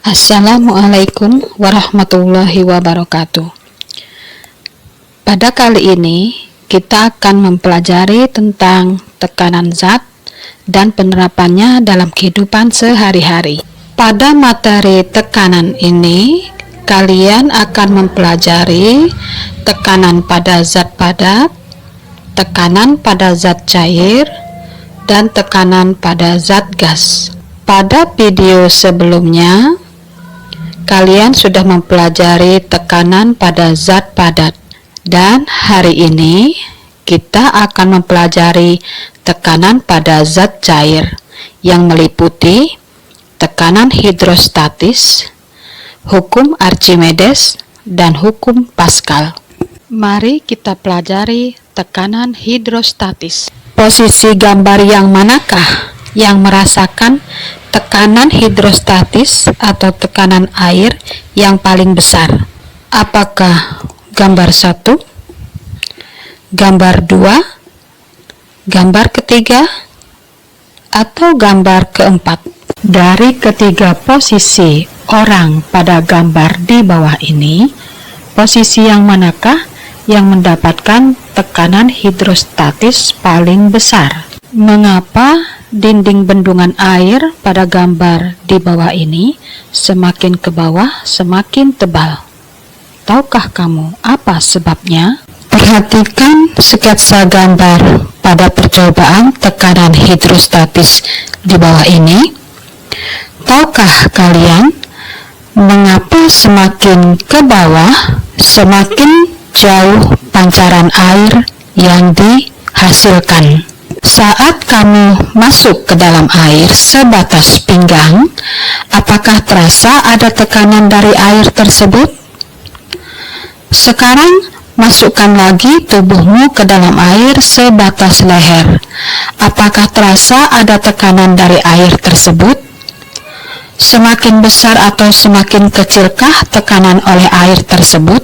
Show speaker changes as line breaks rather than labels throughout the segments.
Assalamualaikum warahmatullahi wabarakatuh. Pada kali ini kita akan mempelajari tentang tekanan zat dan penerapannya dalam kehidupan sehari-hari. Pada materi tekanan ini, kalian akan mempelajari tekanan pada zat padat, tekanan pada zat cair, dan tekanan pada zat gas. Pada video sebelumnya, kalian sudah mempelajari tekanan pada zat padat, dan hari ini kita akan mempelajari tekanan pada zat cair yang meliputi tekanan hidrostatis, hukum Archimedes, dan hukum Pascal. Mari kita pelajari tekanan hidrostatis. Posisi gambar yang manakah yang merasakan tekanan hidrostatis atau tekanan air yang paling besar? Apakah gambar 1, gambar 2, gambar ketiga, atau gambar keempat? Dari ketiga posisi orang pada gambar di bawah ini, posisi yang manakah yang mendapatkan tekanan hidrostatis paling besar? Mengapa dinding bendungan air pada gambar di bawah ini semakin ke bawah semakin tebal? Tahukah kamu apa sebabnya? Perhatikan sketsa gambar pada percobaan tekanan hidrostatis di bawah ini. Tahukah kalian mengapa semakin ke bawah semakin jauh pancaran air yang dihasilkan? Saat kamu masuk ke dalam air sebatas pinggang, apakah terasa ada tekanan dari air tersebut? Sekarang masukkan lagi tubuhmu ke dalam air sebatas leher. Apakah terasa ada tekanan dari air tersebut? Semakin besar atau semakin kecilkah tekanan oleh air tersebut?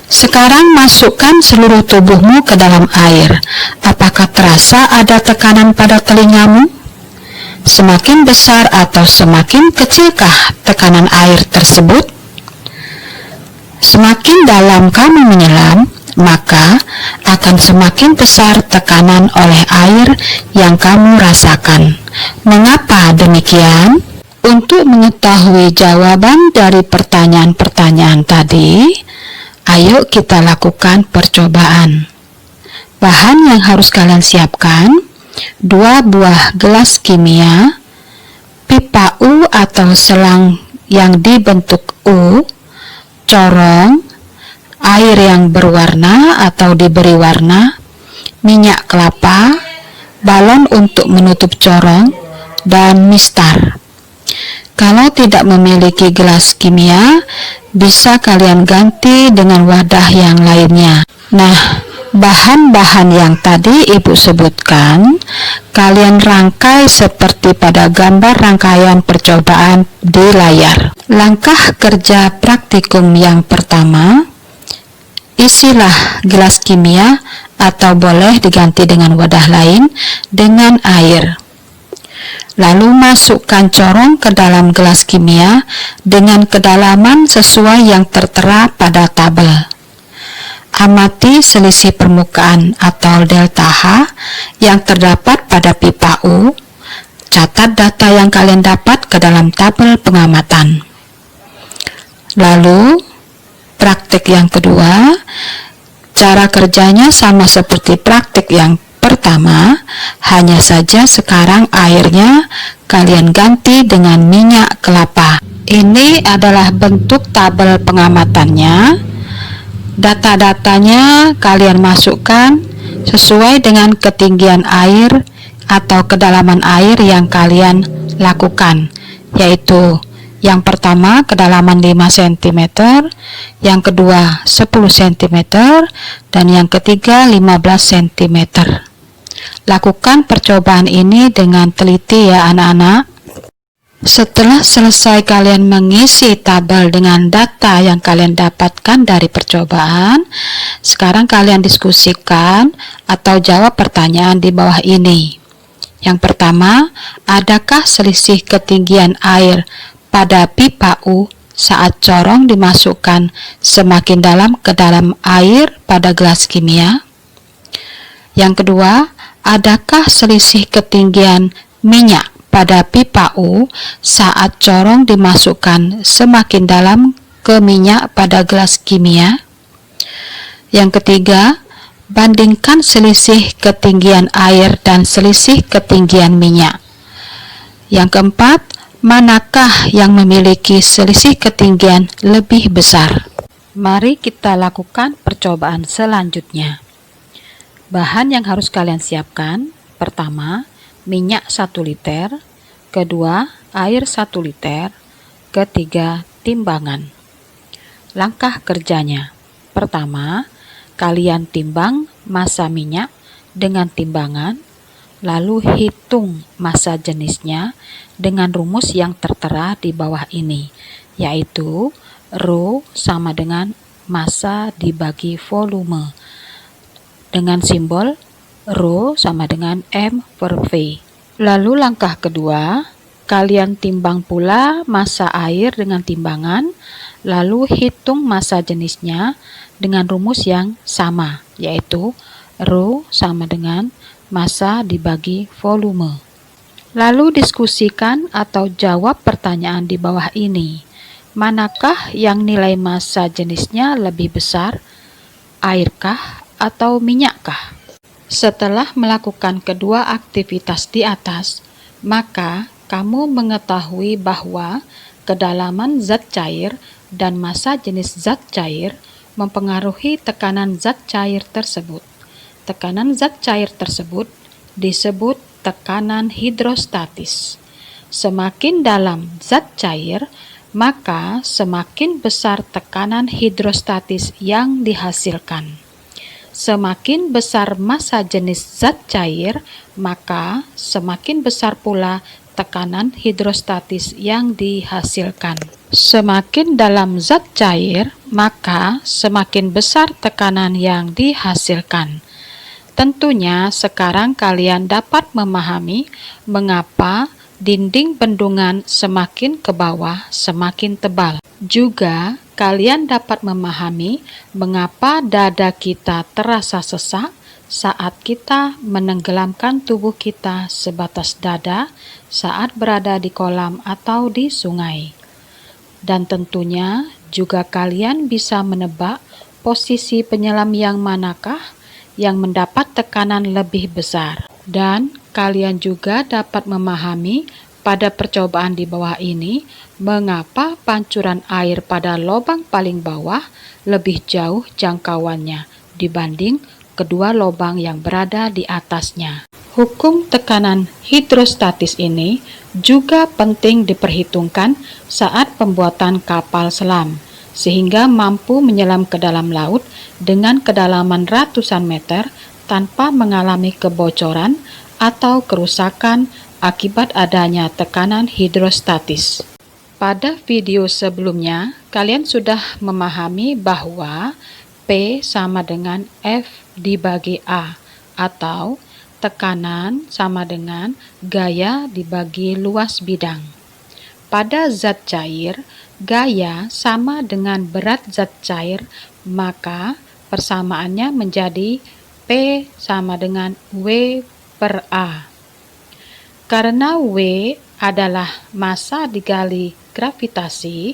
Sekarang masukkan seluruh tubuhmu ke dalam air. Apakah terasa ada tekanan pada telingamu? Semakin besar atau semakin kecilkah tekanan air tersebut? Semakin dalam kamu menyelam, maka akan semakin besar tekanan oleh air yang kamu rasakan. Mengapa demikian? Untuk mengetahui jawaban dari pertanyaan-pertanyaan tadi, ayo kita lakukan percobaan. Bahan yang harus kalian siapkan: 2 buah gelas kimia, pipa U atau selang yang dibentuk U, corong, air yang berwarna atau diberi warna, minyak kelapa, balon untuk menutup corong, dan mistar. Kalau tidak memiliki gelas kimia, bisa kalian ganti dengan wadah yang lainnya. Nah, bahan-bahan yang tadi ibu sebutkan, kalian rangkai seperti pada gambar rangkaian percobaan di layar. Langkah kerja praktikum yang pertama, isilah gelas kimia atau boleh diganti dengan wadah lain dengan air. Lalu masukkan corong ke dalam gelas kimia dengan kedalaman sesuai yang tertera pada tabel. Amati selisih permukaan atau delta H yang terdapat pada pipa U. Catat data yang kalian dapat ke dalam tabel pengamatan. Lalu, praktik yang kedua, cara kerjanya sama seperti praktik yang pertama, hanya saja sekarang airnya kalian ganti dengan minyak kelapa. Ini adalah bentuk tabel pengamatannya. Data-datanya kalian masukkan sesuai dengan ketinggian air atau kedalaman air yang kalian lakukan, yaitu yang pertama kedalaman 5 cm, yang kedua 10 cm, dan yang ketiga 15 cm. Lakukan percobaan ini dengan teliti ya anak-anak. Setelah selesai kalian mengisi tabel dengan data yang kalian dapatkan dari percobaan, sekarang kalian diskusikan atau jawab pertanyaan di bawah ini. Yang pertama, adakah selisih ketinggian air pada pipa U saat corong dimasukkan semakin dalam ke dalam air pada gelas kimia? Yang kedua, adakah selisih ketinggian minyak pada pipa U saat corong dimasukkan semakin dalam ke minyak pada gelas kimia? Yang ketiga, bandingkan selisih ketinggian air dan selisih ketinggian minyak. Yang keempat, manakah yang memiliki selisih ketinggian lebih besar? Mari kita lakukan percobaan selanjutnya. Bahan yang harus kalian siapkan: pertama, minyak 1 liter, kedua, air 1 liter, ketiga, timbangan. Langkah kerjanya: pertama, kalian timbang massa minyak dengan timbangan, lalu hitung massa jenisnya dengan rumus yang tertera di bawah ini, yaitu Rho sama dengan massa dibagi volume, dengan simbol Rho sama dengan M/V. Lalu langkah kedua, kalian timbang pula massa air dengan timbangan, lalu hitung massa jenisnya dengan rumus yang sama, yaitu Rho sama dengan massa dibagi volume. Lalu diskusikan atau jawab pertanyaan di bawah ini. Manakah yang nilai massa jenisnya lebih besar? Airkah atau minyakkah? Setelah melakukan kedua aktivitas di atas, maka kamu mengetahui bahwa kedalaman zat cair dan massa jenis zat cair mempengaruhi tekanan zat cair tersebut. Tekanan zat cair tersebut disebut tekanan hidrostatis. Semakin dalam zat cair, maka semakin besar tekanan hidrostatis yang dihasilkan. Semakin besar massa jenis zat cair, maka semakin besar pula tekanan hidrostatis yang dihasilkan. Semakin dalam zat cair, maka semakin besar tekanan yang dihasilkan. Tentunya sekarang kalian dapat memahami mengapa dinding bendungan semakin ke bawah semakin tebal. Juga kalian dapat memahami mengapa dada kita terasa sesak saat kita menenggelamkan tubuh kita sebatas dada saat berada di kolam atau di sungai. Dan tentunya juga kalian bisa menebak posisi penyelam yang manakah yang mendapat tekanan lebih besar. Dan kalian juga dapat memahami pada percobaan di bawah ini mengapa pancuran air pada lubang paling bawah lebih jauh jangkauannya dibanding kedua lubang yang berada di atasnya. Hukum tekanan hidrostatis ini juga penting diperhitungkan saat pembuatan kapal selam, sehingga mampu menyelam ke dalam laut dengan kedalaman ratusan meter tanpa mengalami kebocoran atau kerusakan akibat adanya tekanan hidrostatis. Pada video sebelumnya, kalian sudah memahami bahwa P sama dengan F dibagi A, atau tekanan sama dengan gaya dibagi luas bidang. Pada zat cair, gaya sama dengan berat zat cair, maka persamaannya menjadi P sama dengan W per A. Karena W adalah massa dikali gravitasi,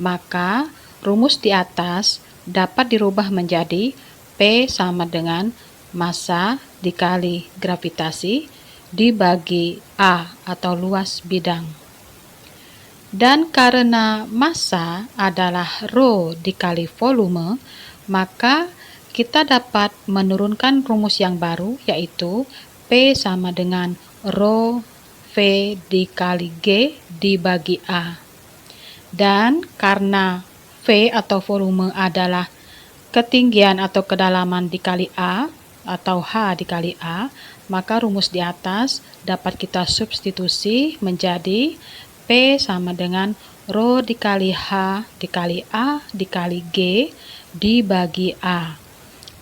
maka rumus di atas dapat dirubah menjadi P sama dengan massa dikali gravitasi dibagi A atau luas bidang. Dan karena massa adalah Rho dikali volume, maka kita dapat menurunkan rumus yang baru, yaitu P sama dengan Rho V dikali G dibagi A. Dan karena V atau volume adalah ketinggian atau kedalaman dikali A atau H dikali A, maka rumus di atas dapat kita substitusi menjadi P sama dengan Rho dikali H dikali A dikali G dibagi A.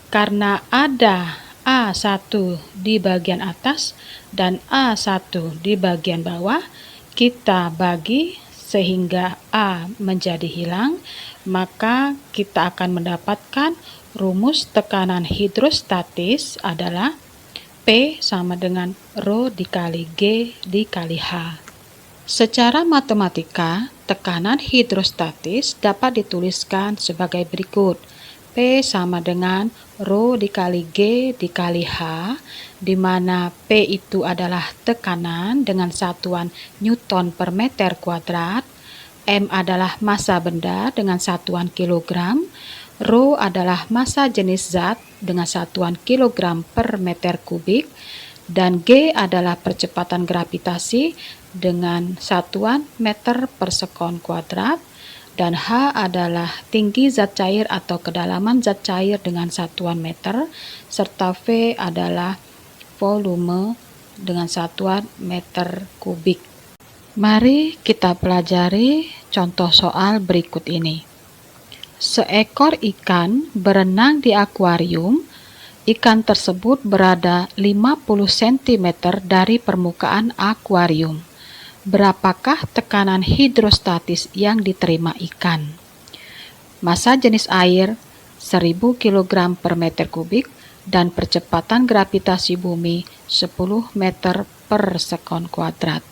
Karena ada A1 di bagian atas dan A1 di bagian bawah, kita bagi sehingga A menjadi hilang, maka kita akan mendapatkan rumus tekanan hidrostatis adalah P sama dengan Rho dikali G dikali H. Secara matematika, tekanan hidrostatis dapat dituliskan sebagai berikut. P sama dengan Rho dikali G dikali H, di mana P itu adalah tekanan dengan satuan Newton per meter kuadrat, M adalah massa benda dengan satuan kilogram, Rho adalah massa jenis zat dengan satuan kilogram per meter kubik, dan G adalah percepatan gravitasi dengan satuan meter per sekon kuadrat, dan H adalah tinggi zat cair atau kedalaman zat cair dengan satuan meter, serta V adalah volume dengan satuan meter kubik. Mari kita pelajari contoh soal berikut ini. Seekor ikan berenang di akuarium. Ikan tersebut berada 50 cm dari permukaan akuarium. Berapakah tekanan hidrostatis yang diterima ikan? Massa jenis air 1000 kg per meter kubik dan percepatan gravitasi bumi 10 meter per sekon kuadrat.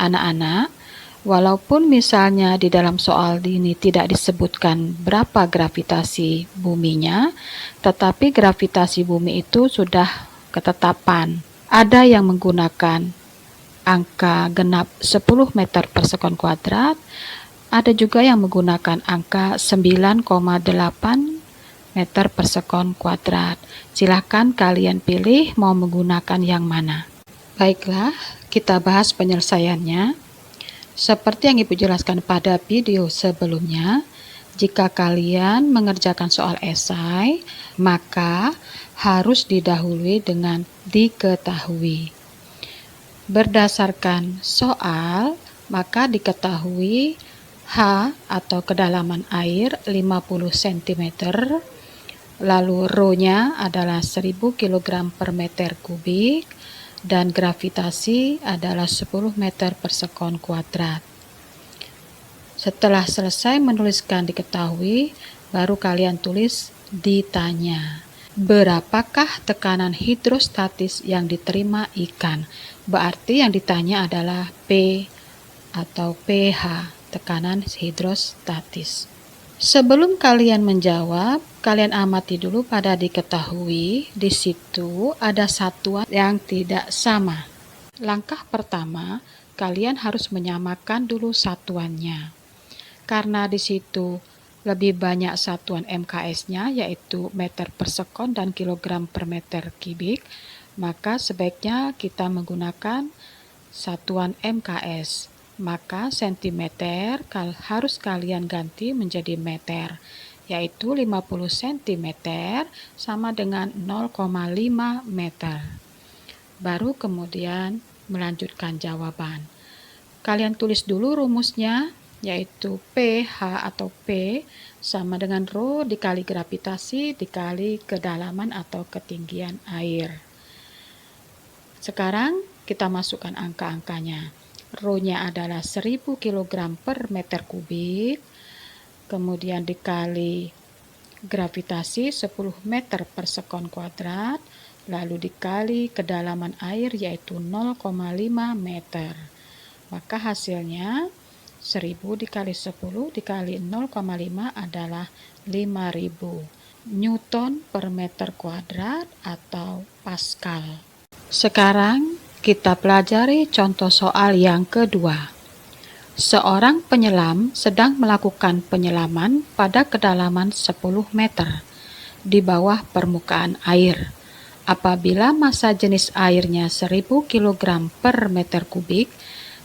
Anak-anak, walaupun misalnya di dalam soal ini tidak disebutkan berapa gravitasi buminya, tetapi gravitasi bumi itu sudah ketetapan. Ada yang menggunakan angka genap 10 meter per sekon kuadrat, ada juga yang menggunakan angka 9,8 meter per sekon kuadrat. Silahkan kalian pilih mau menggunakan yang mana. Baiklah, kita bahas penyelesaiannya. Seperti yang Ibu jelaskan pada video sebelumnya, jika kalian mengerjakan soal esai, maka harus didahului dengan diketahui. Berdasarkan soal, maka diketahui H atau kedalaman air 50 cm, lalu Rho-nya adalah 1000 kg per meter kubik, dan gravitasi adalah 10 meter per sekon kuadrat. Setelah selesai menuliskan diketahui, baru kalian tulis ditanya. Berapakah tekanan hidrostatis yang diterima ikan? Berarti yang ditanya adalah P atau pH, tekanan hidrostatis. Sebelum kalian menjawab, kalian amati dulu pada diketahui. Di situ ada satuan yang tidak sama. Langkah pertama, kalian harus menyamakan dulu satuannya. Karena di situ lebih banyak satuan MKS-nya, yaitu meter per sekon dan kilogram per meter kubik, maka sebaiknya kita menggunakan satuan MKS. Maka sentimeter harus kalian ganti menjadi meter, yaitu 50 cm sama dengan 0,5 meter. Baru kemudian melanjutkan jawaban. Kalian tulis dulu rumusnya, yaitu pH atau P sama dengan Rho dikali gravitasi dikali kedalaman atau ketinggian air. Sekarang kita masukkan angka-angkanya. Rho-nya adalah 1000 kg per meter kubik, kemudian dikali gravitasi 10 meter per sekon kuadrat, lalu dikali kedalaman air yaitu 0,5 meter. Maka hasilnya 1000 dikali 10 dikali 0,5 adalah 5000 Newton per meter kuadrat atau Pascal. Sekarang kita pelajari contoh soal yang kedua. Seorang penyelam sedang melakukan penyelaman pada kedalaman 10 meter di bawah permukaan air. Apabila massa jenis airnya 1000 kg per meter kubik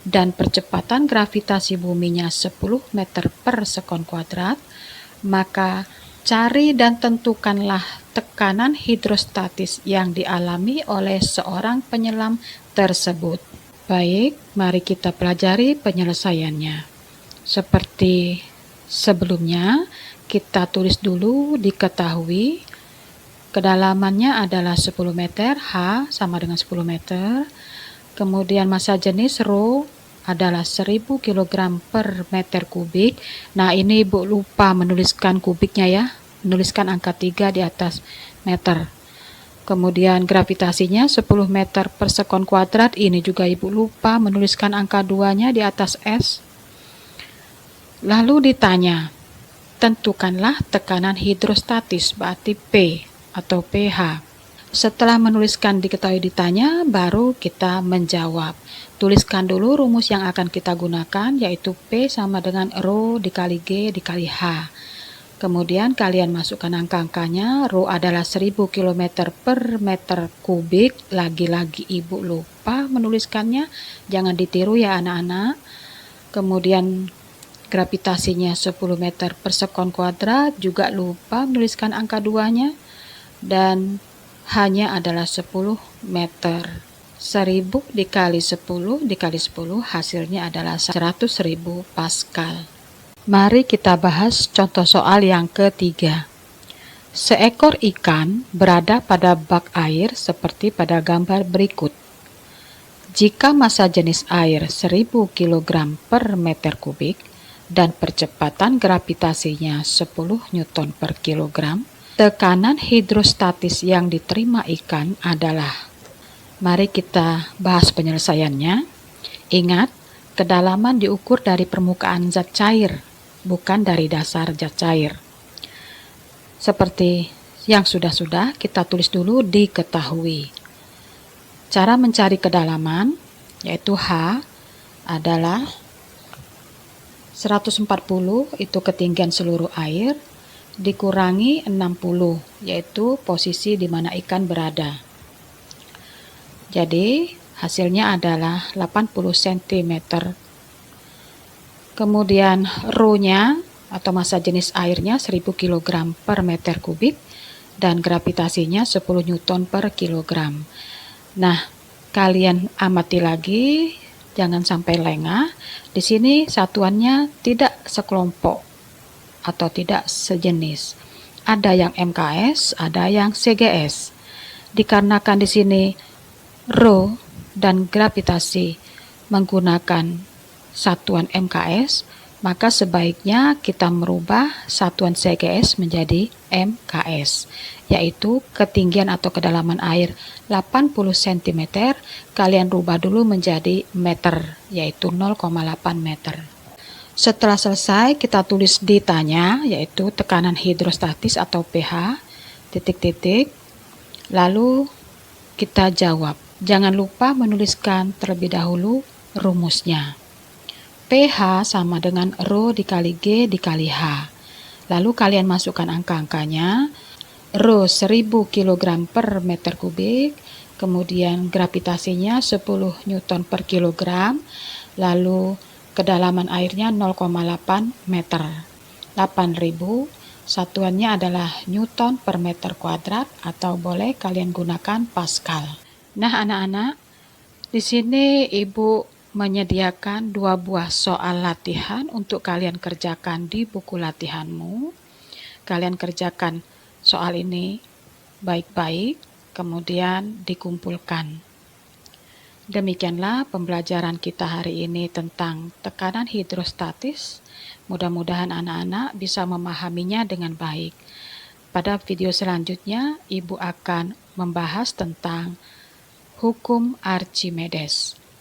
dan percepatan gravitasi buminya 10 meter per sekon kuadrat, maka cari dan tentukanlah tekanan hidrostatis yang dialami oleh seorang penyelam tersebut. Baik, mari kita pelajari penyelesaiannya. Seperti sebelumnya, kita tulis dulu diketahui. Kedalamannya adalah 10 meter, H sama dengan 10 meter. Kemudian massa jenis Rho
adalah 1000 kg per meter kubik. Nah, ini Ibu lupa menuliskan kubiknya ya, menuliskan angka 3 di atas meter. Kemudian gravitasinya 10 meter per sekon kuadrat, ini juga Ibu lupa menuliskan angka 2-nya di atas S. Lalu ditanya, tentukanlah tekanan hidrostatis, berarti P atau pH. Setelah menuliskan diketahui ditanya, baru kita menjawab. Tuliskan dulu rumus yang akan kita gunakan, yaitu P sama dengan Rho dikali G dikali H. Kemudian kalian masukkan angka-angkanya. Rho adalah 1000 km per meter kubik. Lagi-lagi Ibu lupa menuliskannya, jangan ditiru ya anak-anak. Kemudian gravitasinya 10 meter per sekon kuadrat, juga lupa menuliskan angka 2-nya. Dan hanya adalah 10 meter. 1000 dikali 10 dikali 10 hasilnya adalah 100.000 Pascal. Mari kita bahas contoh soal yang ketiga. Seekor ikan berada pada bak air seperti pada gambar berikut. Jika massa jenis air 1000 kg per meter kubik dan percepatan gravitasinya 10 Newton per kilogram, tekanan hidrostatis yang diterima ikan adalah. Mari kita bahas penyelesaiannya. Ingat, kedalaman diukur dari permukaan zat cair, bukan dari dasar zat cair. Seperti yang sudah-sudah, kita tulis dulu diketahui. Cara mencari kedalaman, yaitu H, adalah 140, itu ketinggian seluruh air, dikurangi 60, yaitu posisi di mana ikan berada. Jadi hasilnya adalah 80 cm. Kemudian Rho-nya atau massa jenis airnya 1000 kg per meter kubik dan gravitasinya 10 Newton per kilogram. Nah, kalian amati lagi, jangan sampai lengah. Di sini satuannya tidak sekelompok atau tidak sejenis. Ada yang MKS, ada yang CGS. Dikarenakan di sini Rho dan gravitasi menggunakan satuan MKS, maka sebaiknya kita merubah satuan CGS menjadi MKS, yaitu ketinggian atau kedalaman air 80 cm, kalian rubah dulu menjadi meter, yaitu 0,8 meter. Setelah selesai, kita tulis ditanya, yaitu tekanan hidrostatis atau pH, titik-titik, lalu kita jawab. Jangan lupa menuliskan terlebih dahulu rumusnya. pH sama dengan Rho dikali G dikali H. Lalu kalian masukkan angka-angkanya. Rho 1000 kg per meter kubik, kemudian gravitasinya 10 Newton per kilogram, lalu kedalaman airnya 0,8 meter. 8.000, satuannya adalah Newton per meter kuadrat atau boleh kalian gunakan Pascal. Nah anak-anak, di sini Ibu menyediakan 2 buah soal latihan untuk kalian kerjakan di buku latihanmu. Kalian kerjakan soal ini baik-baik, kemudian dikumpulkan. Demikianlah pembelajaran kita hari ini tentang tekanan hidrostatis. Mudah-mudahan anak-anak bisa memahaminya dengan baik. Pada video selanjutnya, Ibu akan membahas tentang hukum Archimedes.